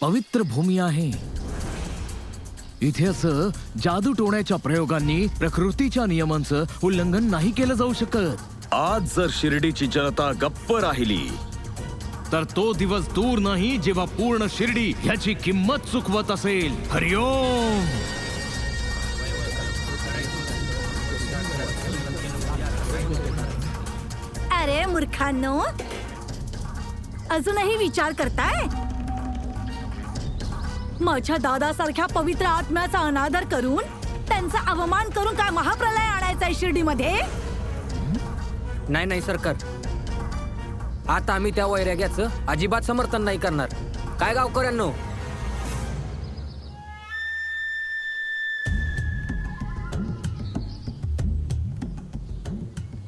पवित्र भूमी आहे. इथे असं जादू टोण्याच्या प्रयोगांनी प्रकृतीच्या नियमांचं उल्लंघन नाही केलं जाऊ शकत. आज जर शिर्डीची जनता गप्प राहिली तर तो दिवस दूर नाही जेव्हा पूर्ण शिर्डी ह्याची किंमत चुकवत असेल. हरिओम. अरे मूर्खांनो, अजूनही विचार करताय? माझ्या दादासारख्या पवित्र आत्म्याचा अनादर करून, त्यांचा अवमान करून काय महाप्रलय आणायचा शिर्डीमध्ये? नाही नाही सरकार, आता आम्ही त्या वैराग्याचं अजिबात समर्थन नाही करणार. काय गावकऱ्यांनो,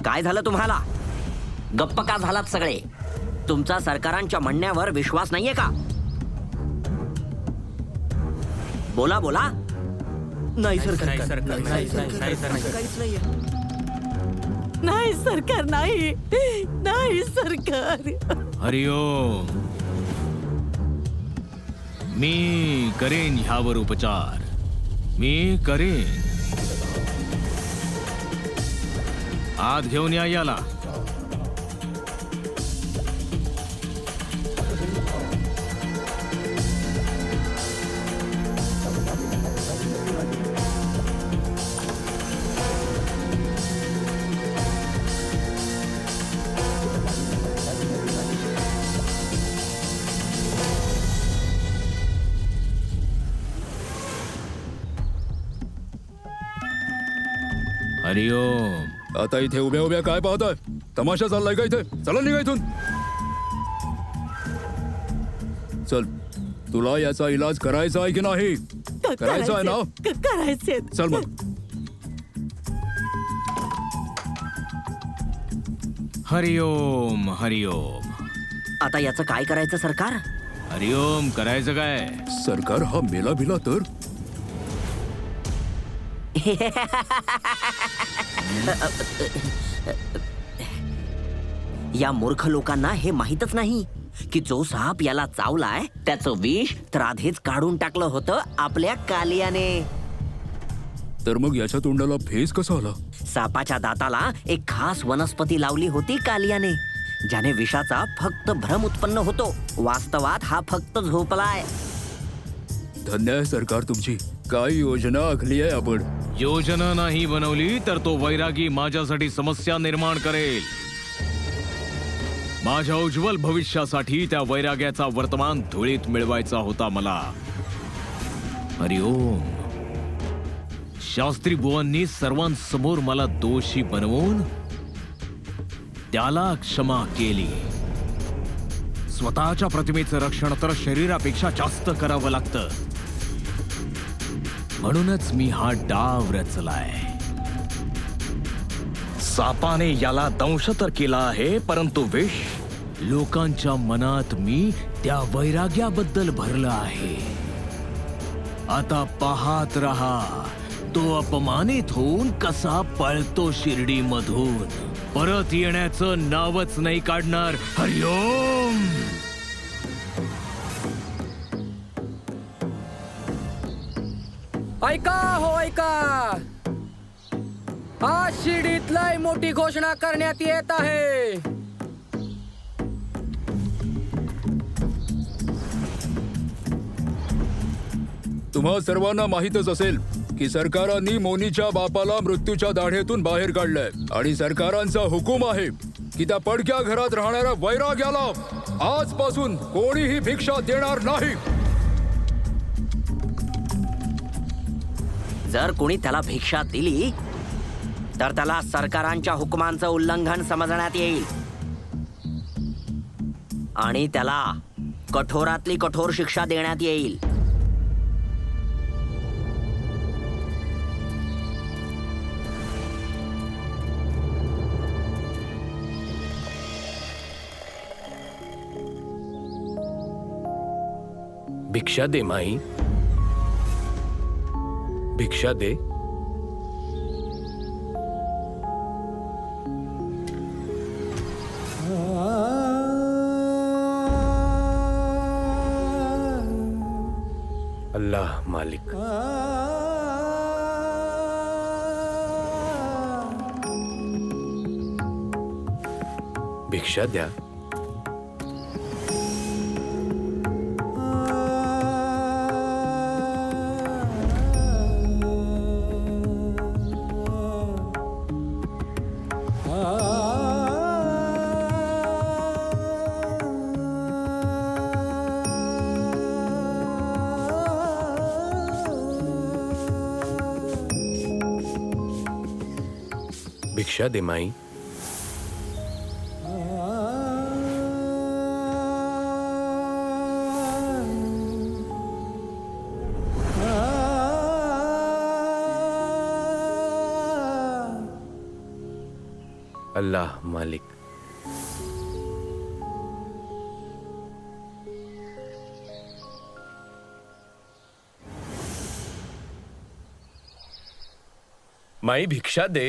काय झालं तुम्हाला? गप्प का झालात सगळे? तुमचा सरकारांच्या म्हणण्यावर विश्वास नाहीये का? बोला बोला. नाही सरकार, नाही सरकार, नाही नाही सरकार. हरिओम. मी करेन ह्यावर उपचार. मी करेन. आत घेऊन या याला. हरिओम. आता इथे उभ्या उभ्या काय पाहताय? तमाशा चाललाय का इथे? चला निघा इथून. चल, तुला याचा इलाज करायचा आहे की नाही? करायचा आहे ना? करायचे. चल मग. हरिओम. हरिओम. आता याचं काय करायचं सरकार? हरिओम करायचं काय? सरकार हा मेला भिला तर? या मूर्ख लोकांना हे माहीतच नाही की जो साप याला चावलाय त्याचं विष तर आधीच काढून टाकलं होतं आपल्या कालियाने. तर मग याच्या तोंडाला फेस कसा आला? सापाच्या दाताला एक खास वनस्पती लावली होती कालियाने, ज्याने विषाचा फक्त भ्रम उत्पन्न होतो. वास्तवात हा फक्त झोपलाय. धन्य आहे सरकार तुमची. काय योजना आखली आहे आपण? योजना नाही बनवली तर तो वैरागी माझ्यासाठी समस्या निर्माण करेल. माझ्या उज्ज्वल भविष्यासाठी त्या वैराग्याचा वर्तमान धुळीत मिळवायचा होता मला. हरिओम. शास्त्री बुवांनी सर्वांसमोर मला दोषी बनवून त्याला क्षमा केली. स्वतःच्या प्रतिमेचं रक्षण तर शरीरापेक्षा जास्त करावं लागतं. म्हणूनच मी हा डाव रचलाय. सापाने याला दंश तर केला आहे, परंतु विष लोकांच्या मनात मी त्या वैराग्याबद्दल भरलं आहे. आता पाहत रहा तो अपमानित होऊन कसा पळतो शिर्डीमधून. परत येण्याचं नावच नाही काढणार. हरिओम. ऐका हो ऐका, आज शिर्डीत लय मोठी घोषणा करण्यात येत आहे. तुम्हा सर्वांना माहीतच असेल की सरकारांनी मोनीच्या बापाला मृत्यूच्या दाढेतून बाहेर काढलंय आणि सरकारांचा हुकूम आहे की त्या पडक्या घरात राहणाऱ्या वैराग्याला आजपासून कोणीही भिक्षा देणार नाही. जर कोणी त्याला भिक्षा दिली तर त्याला सरकारांच्या हुकुमांचं उल्लंघन समजण्यात येईल आणि त्याला कठोरातली कठोर शिक्षा देण्यात येईल. भिक्षा दे माई, भिक्षा दे. अल्लाह मालिक. भिक्षा द्या. भिक्षा दे माई. अल्लाह मालिक. माई भिक्षा दे.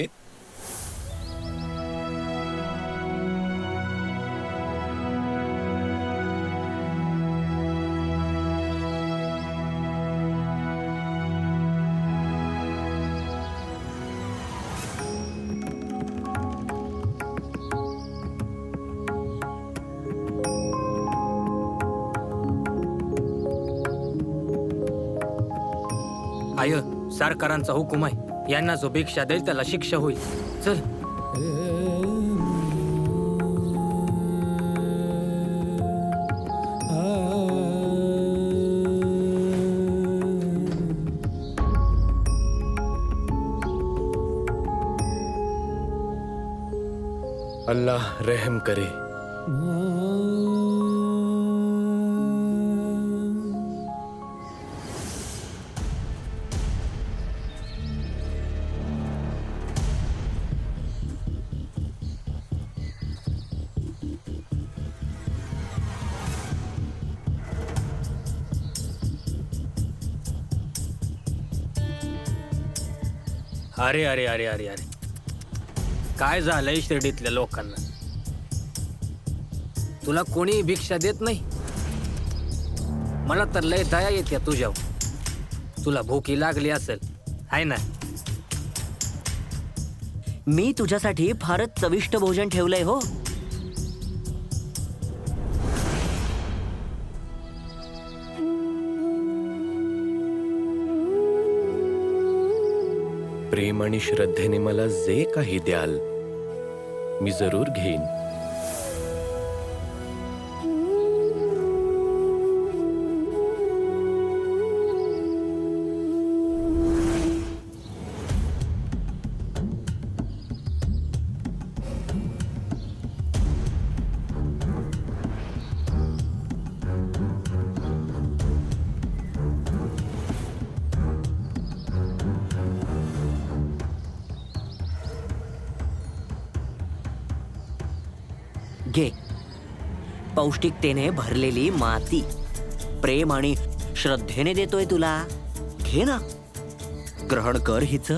आय सरकारांचा हुकूम आहे. यांना जो भिक्षा देईल त्याला शिक्षा होईल. चल. अल्लाह रहम करे. अरे अरे अरे अरे अरे काय झालंय शिर्डीतल्या लोकांना. तुला कोणी भिक्षा देत नाही. मला तर लय दया येते तुझ्यावर. तुला भूकी लागली असेल आहे ना. मी तुझ्यासाठी फारच चविष्ट भोजन ठेवलंय हो. प्रेम आणि श्रद्धेने मला जे काही द्याल मी जरूर घेईन. घे. पौष्टिकतेने भरलेली माती. प्रेम आणि श्रद्धेने देतोय तुला. घे ना. ग्रहण कर हिच.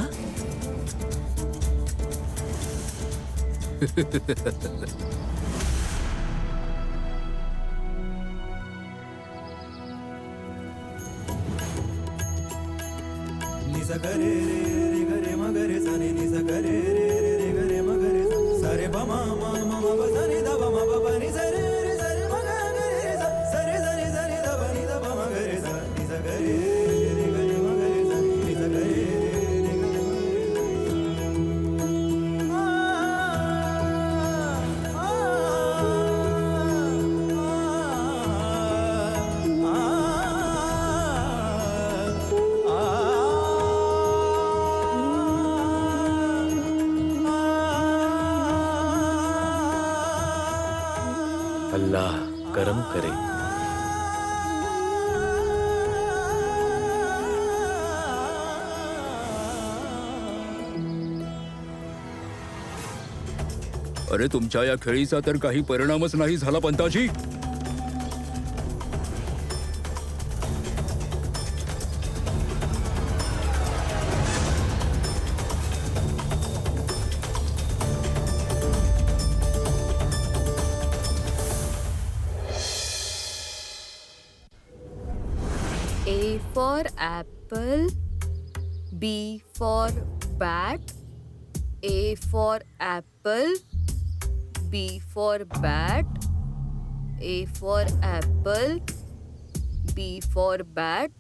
अल्लाह करम करे. अरे तुमच्या या खेळीचा तर काही परिणामच नाही झाला Pantaji. A for apple, B for bat, A for apple, B for bat, A for apple, B for bat.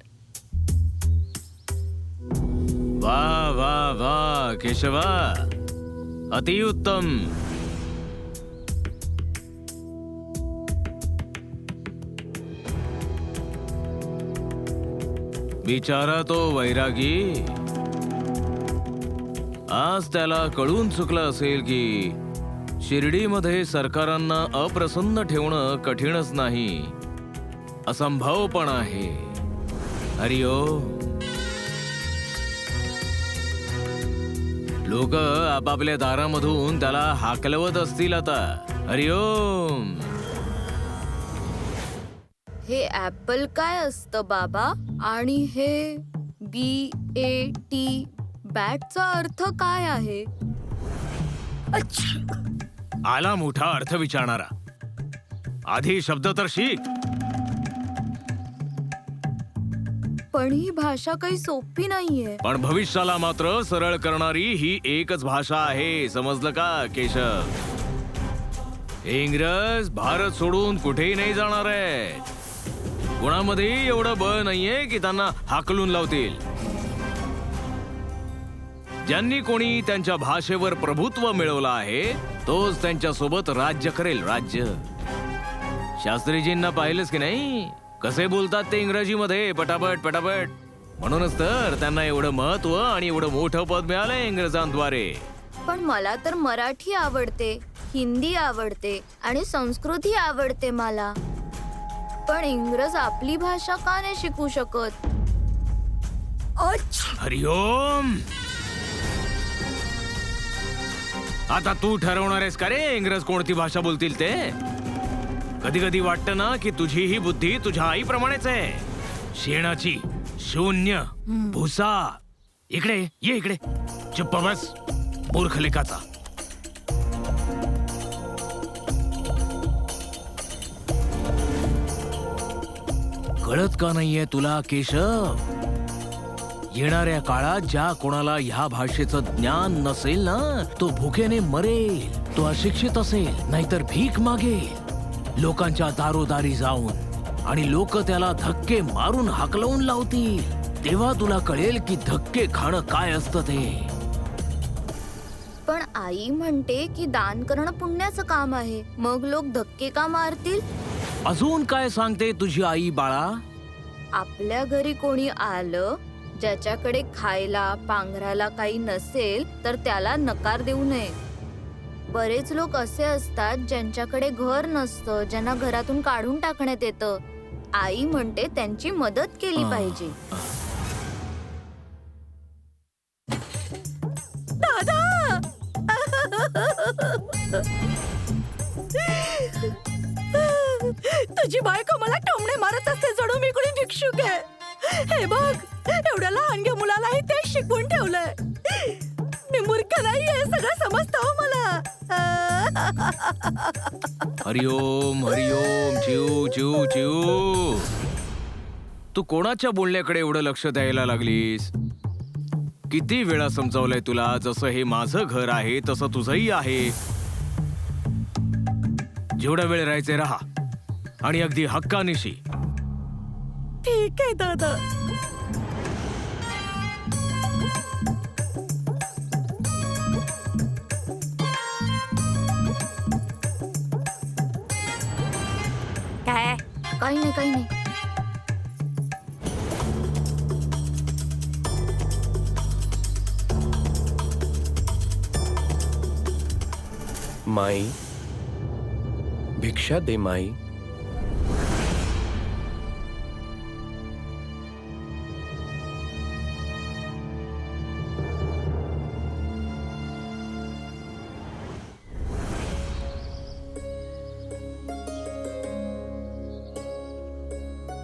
वा वा वा केशवा, अतिउत्तम. बिचारा तो वैरागी. आज त्याला कळून चुकलं असेल की शिर्डीमध्ये सरकारांना अप्रसन्न ठेवणं कठीणच नाही, असंभव पण आहे. हरिओम. लोक आपापल्या दारामधून त्याला हाकलवत असतील आता. हरिओम. हे ऍपल काय असतं बाबा? आणि हे BAT बॅटचा अर्थ काय आहे? आला मोठा अर्थ विचारणारा. आधी शब्द तर शिक. पण ही भाषा काही सोपी नाहीये. पण भविष्याला मात्र सरळ करणारी ही एकच भाषा आहे, समजलं का केशव? इंग्रज भारत सोडून कुठेही नाही जाणार आहे. कोणामध्ये एवढं बळ नाहीये की त्यांना हाकलून लावतील. ज्यांनी कोणी त्यांच्या भाषेवर प्रभुत्व मिळवलं आहे तोच त्यांच्या सोबत राज्य करेल. राज्य. शास्त्रीजींना पाहिलंच की नाही कसे बोलतात ते इंग्रजीमध्ये, पटापट पटापट. म्हणूनच तर त्यांना एवढं महत्व आणि एवढं मोठं पद मिळालंय इंग्रजांद्वारे. पण मला तर मराठी आवडते, हिंदी आवडते आणि संस्कृतही आवडते मला. पण इंग्रज आपली भाषा का नाही शिकू शकत? हरिओम. आता तू ठरवणार आहेस का रे इंग्रज कोणती भाषा बोलतील ते? कधी कधी वाटतं ना की तुझी ही बुद्धी तुझ्या आईप्रमाणेच आहे. शेणाची, शून्य, भुसा. इकडे ये, इकडे. चुप्प बस मूर्ख लेकाचा. कळत का नाहीये तुला केशव? येणाऱ्या काळात ज्या कोणाला ह्या भाषेचं ज्ञान नसेल ना तो भुकेने मरेल. तो अशिक्षित असेल नाहीतर भीक मागेल लोकांच्या दारोदारी जाऊन, आणि लोक त्याला धक्के मारून हाकलवून लावतील. तेव्हा तुला कळेल की धक्के खाणं काय असतं ते. पण आई म्हणते की दान करणं पुण्याचं काम आहे. मग लोक धक्के का मारतील? अजून काय सांगते तुझी आई बाळा? आपल्या घरी कोणी आलं ज्याच्याकडे खायला पांघरायला काही नसेल तर त्याला नकार देऊ नये. बरेच लोक असे असतात ज्यांच्याकडे घर नसतं, ज्यांना घरातून काढून टाकण्यात येतं. आई म्हणते त्यांची मदत केली पाहिजे. दादा, तुझी बायको मला टोमणे मारत असते जणू मी कोणी भिक्षुक आहे. हे बघ, एवढ्या लहानग्या मुलालाही तेच शिकवून ठेवलंय. मी मूर्ख नाहीये, सगळं समजतं हो मला. हरिओम हरिओम. चिऊ चिऊ चिऊ. तू कोणाच्या बोलण्याकडे एवढं लक्ष द्यायला लागलीस? किती वेळा समजावलंय तुला, जसं हे माझं घर आहे तसं तुझंही आहे. जेवढा वेळ राहायचे राहा, आणि अगदी हक्कानिशी. ठीक आहे दादा. काय? काही नाही, काही नाही. माई, भिक्षा दे माई.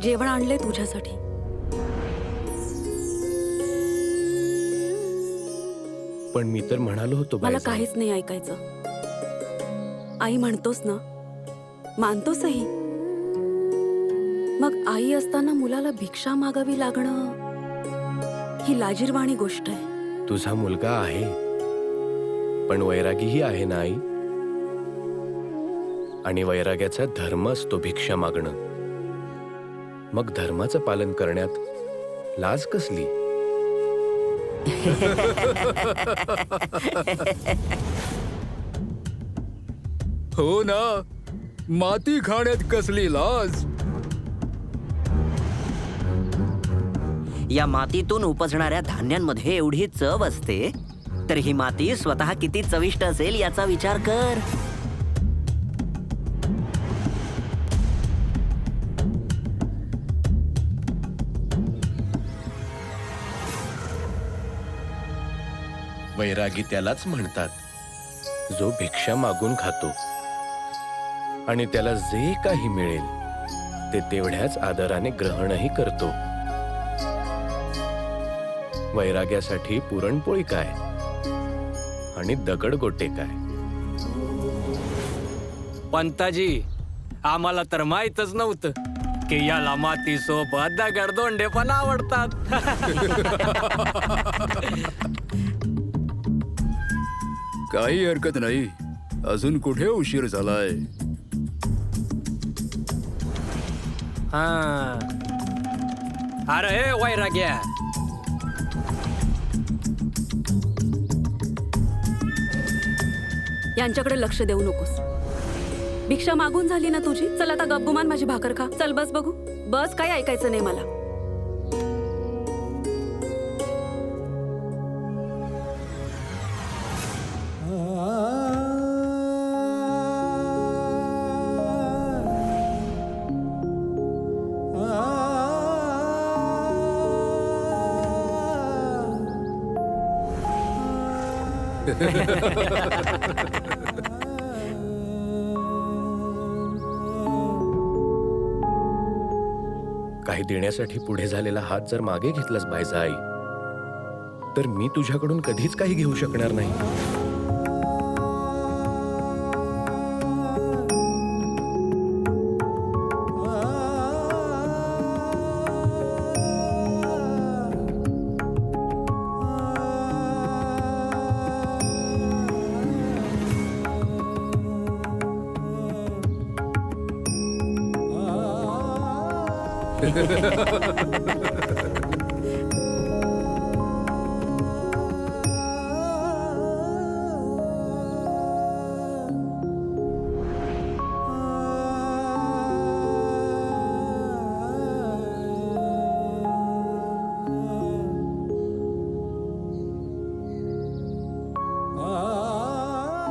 जेवण आणलंय तुझ्यासाठी. पण मी तर म्हणालो होतो मला बाई जाऊ. काहीच नाही ऐकायचं. आई म्हणतोस ना, मानतोसही. मग आई असताना मुलाला भिक्षा मागावी लागणं ही लाजिरवाणी गोष्ट आहे. तुझा मुलगा आहे, पण वैरागीही आहे ना आई. आणि वैराग्याचा धर्म असतो भिक्षा मागणं. मग धर्माचं पालन करण्यात लाज कसली? हो ना, माती खाण्यात कसली लाज. या मातीतून उपजणाऱ्या धान्यांमध्ये एवढी चव असते, तर ही माती स्वतः किती चविष्ट असेल याचा विचार कर. वैरागी त्यालाच म्हणतात जो भिक्षा मागून खातो आणि त्याला जे काही मिळेल ते तेवढ्याच आदराने ग्रहणही करतो. वैराग्यासाठी पुरणपोळी काय आणि दगडगोटे काय. पंताजी, आम्हाला तर माहीतच नव्हतं की याला माती सोबत दगडधोंडे पण आवडतात. काही हरकत नाही, अजून कुठे उशीर झालाय. हा. अरे हे वैराग्या, यांच्याकडे लक्ष देऊ नकोस. भिक्षा मागून झाली ना तुझी. चल आता गपगुमान माझी भाकर खा. चल बस बघू. बस, काही ऐकायचं नाही मला. काही देण्यासाठी पुढे झालेला हात जर मागे घेतलास बायजा आई, तर मी तुझ्याकडून कधीच काही घेऊ शकणार नाही.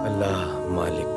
अल्लाह मालिक.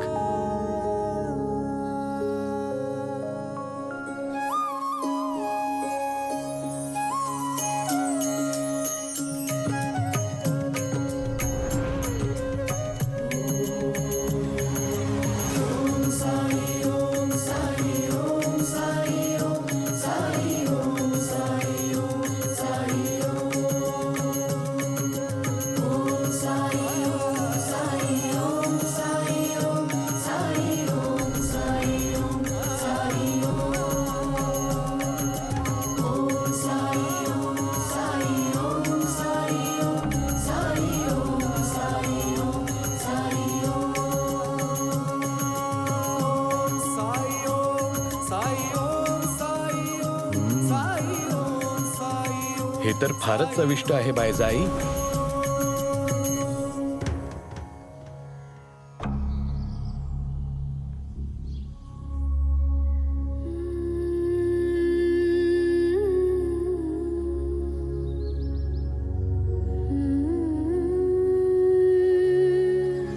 हे तर फारच चविष्ट आहे बायजाई.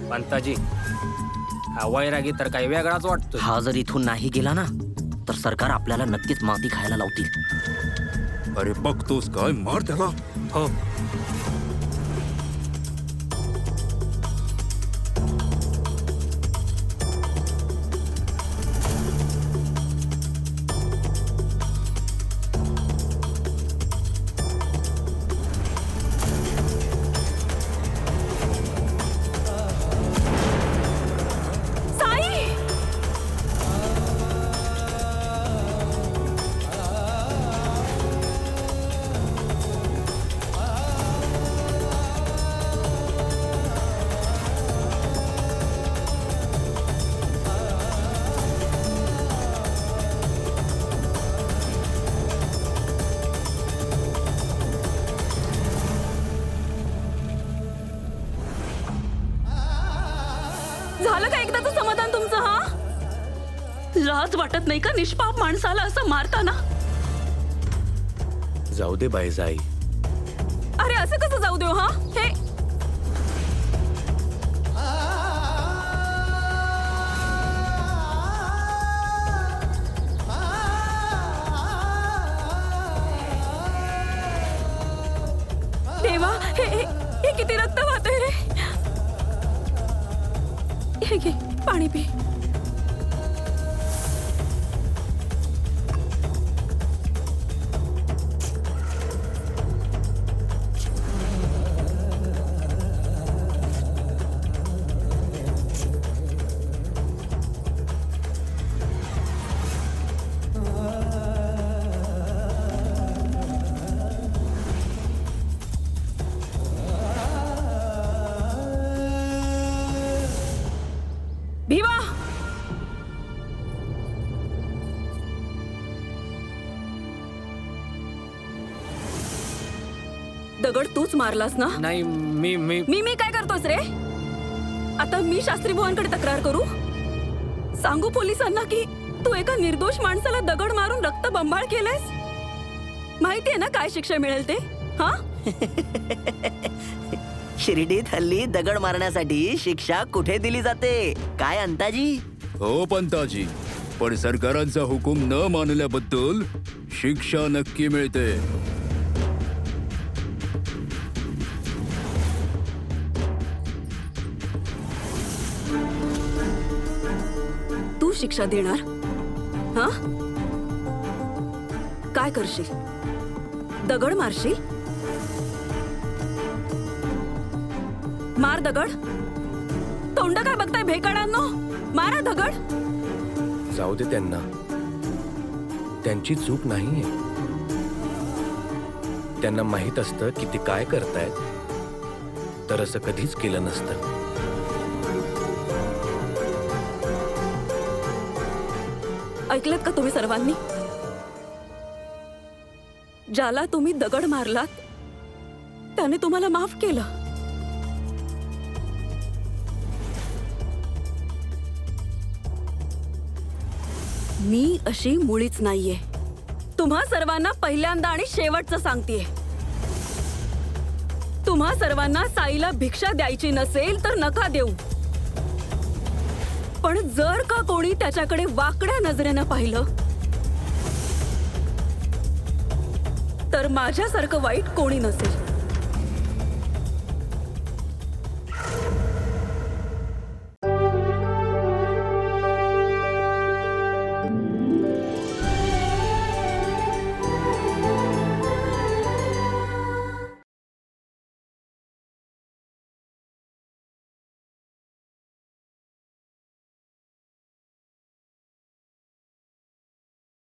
पंताजी, हा वैरागी तर काही वेगळाच वाटतो. हा जर इथून नाही गेला ना, तर सरकार आपल्याला नक्कीच माती खायला लावतील. अरे बघतोस काय, मार त्याला. हो. लाज वाटत नाही का निष्पाप माणसाला असं मारताना? जाऊ दे बाईजाई. अरे असं कसं जाऊ देऊ हा? हे देवा, हे किती रक्त वाहतंय रे. हे घे पाणी पी. भिवा, दगड तूच मारलास ना? नाही, मी मी मी काय करतोस रे? आता मी शास्त्री बुवांकडे तक्रार करू? सांगू पोलिसांना की तू एका निर्दोष माणसाला दगड मारून रक्त बंबाळ केलंयस? माहितीये ना काय शिक्षा मिळेल ते? हा? शिर्डीत हल्ली दगड मारण्यासाठी शिक्षा कुठे दिली जाते काय अंताजी? हो पंताजी, पण सरकारांचा हुकूम न मानल्याबद्दल शिक्षा नक्की मिळते. तू शिक्षा देणार? हा? काय करशील? दगड मारशील? मार दगड. तोंड काय बघताय भेकाडांनो? मारा दगड. जाऊ दे त्यांना. त्यांची चूक नाहीये. त्यांना माहित असतं की ते काय करतायत, तर असं कधीच केलं नसतं. ऐकलत का तुम्ही सर्वांनी? ज्याला तुम्ही दगड मारलात त्याने तुम्हाला माफ केलं. मी अशी मुळीच नाहीये. तुम्हा सर्वांना पहिल्यांदा आणि शेवटचं सांगतेय, तुम्हा सर्वांना साईला भिक्षा द्यायची नसेल तर नका देऊ. पण जर का कोणी त्याच्याकडे वाकड्या नजरेनं पाहिलं तर माझ्यासारखं वाईट कोणी नसेल.